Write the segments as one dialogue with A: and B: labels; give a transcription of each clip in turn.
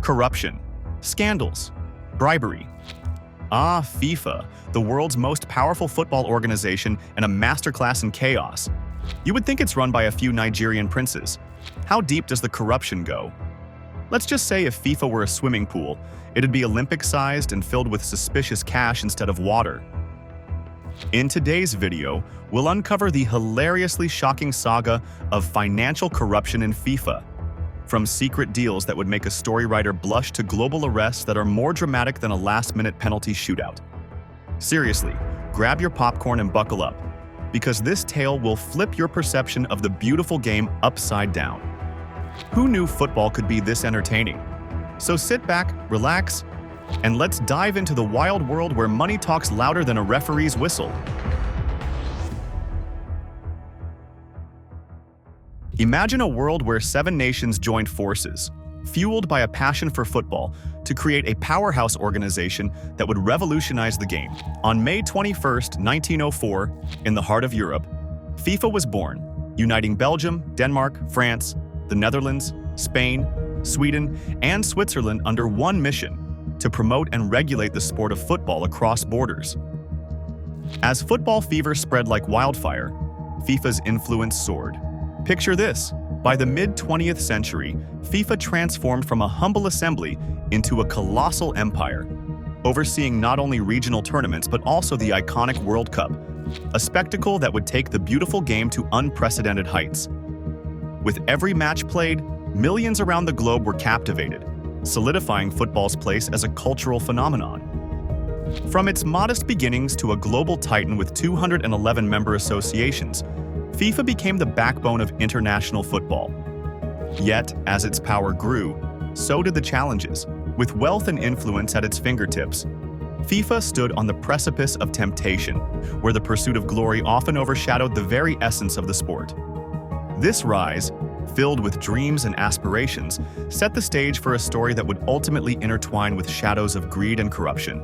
A: Corruption, scandals, bribery. Ah, FIFA, the world's most powerful football organization and a masterclass in chaos. You would think it's run by a few Nigerian princes. How deep does the corruption go? Let's just say if FIFA were a swimming pool, it'd be Olympic-sized and filled with suspicious cash instead of water. In today's video, we'll uncover the hilariously shocking saga of financial corruption in FIFA. From secret deals that would make a story writer blush to global arrests that are more dramatic than a last-minute penalty shootout. Seriously, grab your popcorn and buckle up, because this tale will flip your perception of the beautiful game upside down. Who knew football could be this entertaining? So sit back, relax, and let's dive into the wild world where money talks louder than a referee's whistle. Imagine a world where 7 nations joined forces, fueled by a passion for football, to create a powerhouse organization that would revolutionize the game. On May 21, 1904, in the heart of Europe, FIFA was born, uniting Belgium, Denmark, France, the Netherlands, Spain, Sweden, and Switzerland under one mission: to promote and regulate the sport of football across borders. As football fever spread like wildfire, FIFA's influence soared. Picture this. By the mid-20th century, FIFA transformed from a humble assembly into a colossal empire, overseeing not only regional tournaments but also the iconic World Cup, a spectacle that would take the beautiful game to unprecedented heights. With every match played, millions around the globe were captivated, solidifying football's place as a cultural phenomenon. From its modest beginnings to a global titan with 211 member associations, FIFA became the backbone of international football. Yet, as its power grew, so did the challenges. With wealth and influence at its fingertips, FIFA stood on the precipice of temptation, where the pursuit of glory often overshadowed the very essence of the sport. This rise, filled with dreams and aspirations, set the stage for a story that would ultimately intertwine with shadows of greed and corruption.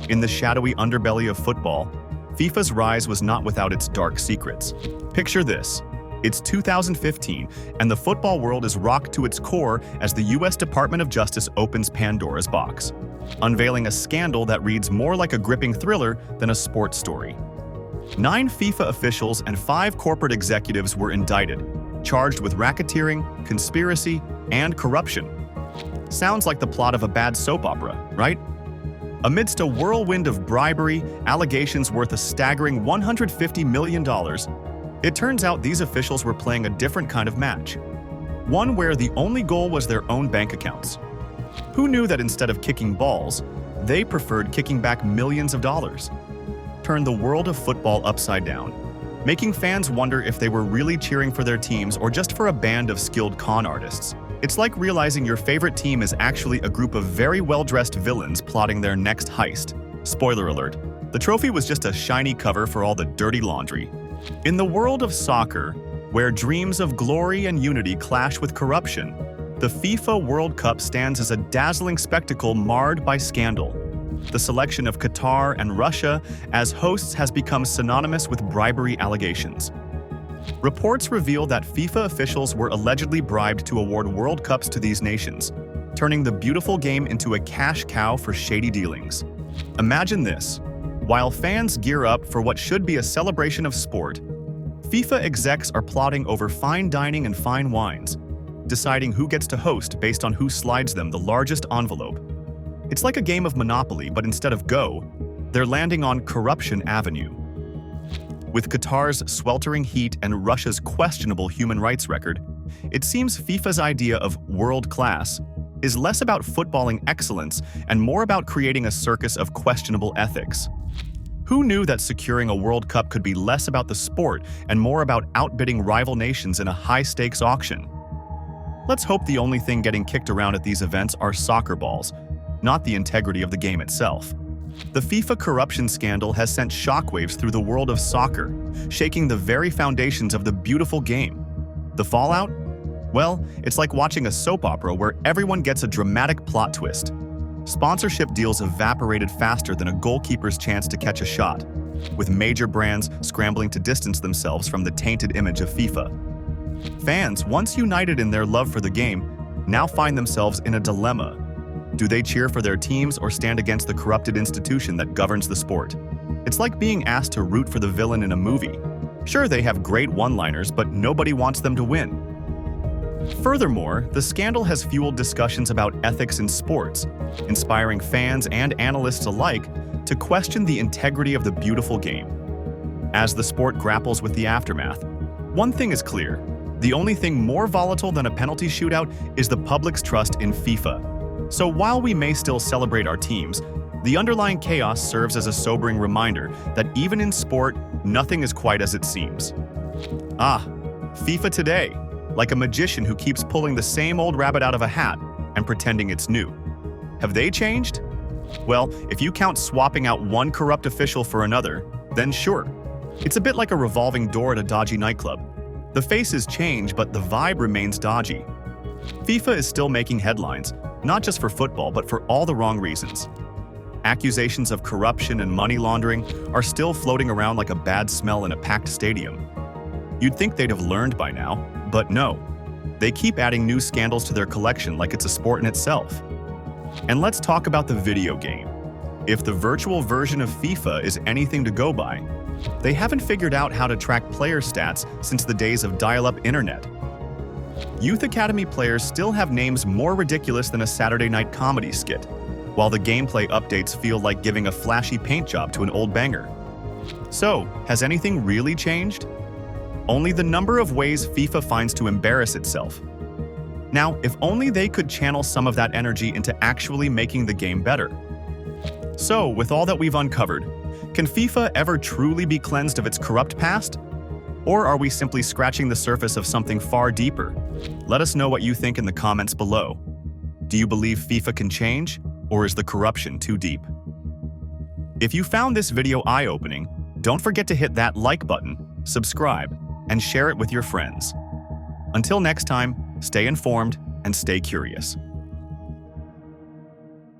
A: In the shadowy underbelly of football, FIFA's rise was not without its dark secrets. Picture this. It's 2015, and the football world is rocked to its core as the US Department of Justice opens Pandora's box, unveiling a scandal that reads more like a gripping thriller than a sports story. 9 FIFA officials and 5 corporate executives were indicted, charged with racketeering, conspiracy, and corruption. Sounds like the plot of a bad soap opera, right? Amidst a whirlwind of bribery, allegations worth a staggering $150 million, it turns out these officials were playing a different kind of match. One where the only goal was their own bank accounts. Who knew that instead of kicking balls, they preferred kicking back millions of dollars? Turned the world of football upside down, making fans wonder if they were really cheering for their teams or just for a band of skilled con artists. It's like realizing your favorite team is actually a group of very well-dressed villains plotting their next heist. Spoiler alert, the trophy was just a shiny cover for all the dirty laundry. In the world of soccer, where dreams of glory and unity clash with corruption, the FIFA World Cup stands as a dazzling spectacle marred by scandal. The selection of Qatar and Russia as hosts has become synonymous with bribery allegations. Reports reveal that FIFA officials were allegedly bribed to award World Cups to these nations, turning the beautiful game into a cash cow for shady dealings. Imagine this. While fans gear up for what should be a celebration of sport, FIFA execs are plotting over fine dining and fine wines, deciding who gets to host based on who slides them the largest envelope. It's like a game of Monopoly, but instead of Go, they're landing on Corruption Avenue. With Qatar's sweltering heat and Russia's questionable human rights record, it seems FIFA's idea of world class is less about footballing excellence and more about creating a circus of questionable ethics. Who knew that securing a World Cup could be less about the sport and more about outbidding rival nations in a high-stakes auction? Let's hope the only thing getting kicked around at these events are soccer balls, not the integrity of the game itself. The FIFA corruption scandal has sent shockwaves through the world of soccer, shaking the very foundations of the beautiful game. The fallout? Well, it's like watching a soap opera where everyone gets a dramatic plot twist. Sponsorship deals evaporated faster than a goalkeeper's chance to catch a shot, with major brands scrambling to distance themselves from the tainted image of FIFA. Fans, once united in their love for the game, now find themselves in a dilemma. Do they cheer for their teams or stand against the corrupted institution that governs the sport? It's like being asked to root for the villain in a movie. Sure, they have great one-liners, but nobody wants them to win. Furthermore, the scandal has fueled discussions about ethics in sports, inspiring fans and analysts alike to question the integrity of the beautiful game. As the sport grapples with the aftermath, one thing is clear: the only thing more volatile than a penalty shootout is the public's trust in FIFA. So while we may still celebrate our teams, the underlying chaos serves as a sobering reminder that even in sport, nothing is quite as it seems. FIFA today, like a magician who keeps pulling the same old rabbit out of a hat and pretending it's new. Have they changed? Well, if you count swapping out one corrupt official for another, then sure. It's a bit like a revolving door at a dodgy nightclub. The faces change, but the vibe remains dodgy. FIFA is still making headlines, not just for football, but for all the wrong reasons. Accusations of corruption and money laundering are still floating around like a bad smell in a packed stadium. You'd think they'd have learned by now, but no. They keep adding new scandals to their collection like it's a sport in itself. And let's talk about the video game. If the virtual version of FIFA is anything to go by, they haven't figured out how to track player stats since the days of dial-up internet. Youth Academy players still have names more ridiculous than a Saturday night comedy skit, while the gameplay updates feel like giving a flashy paint job to an old banger. So, has anything really changed? Only the number of ways FIFA finds to embarrass itself. Now, if only they could channel some of that energy into actually making the game better. So, with all that we've uncovered, can FIFA ever truly be cleansed of its corrupt past? Or are we simply scratching the surface of something far deeper? Let us know what you think in the comments below. Do you believe FIFA can change, or is the corruption too deep? If you found this video eye-opening, don't forget to hit that like button, subscribe, and share it with your friends. Until next time, stay informed and stay curious.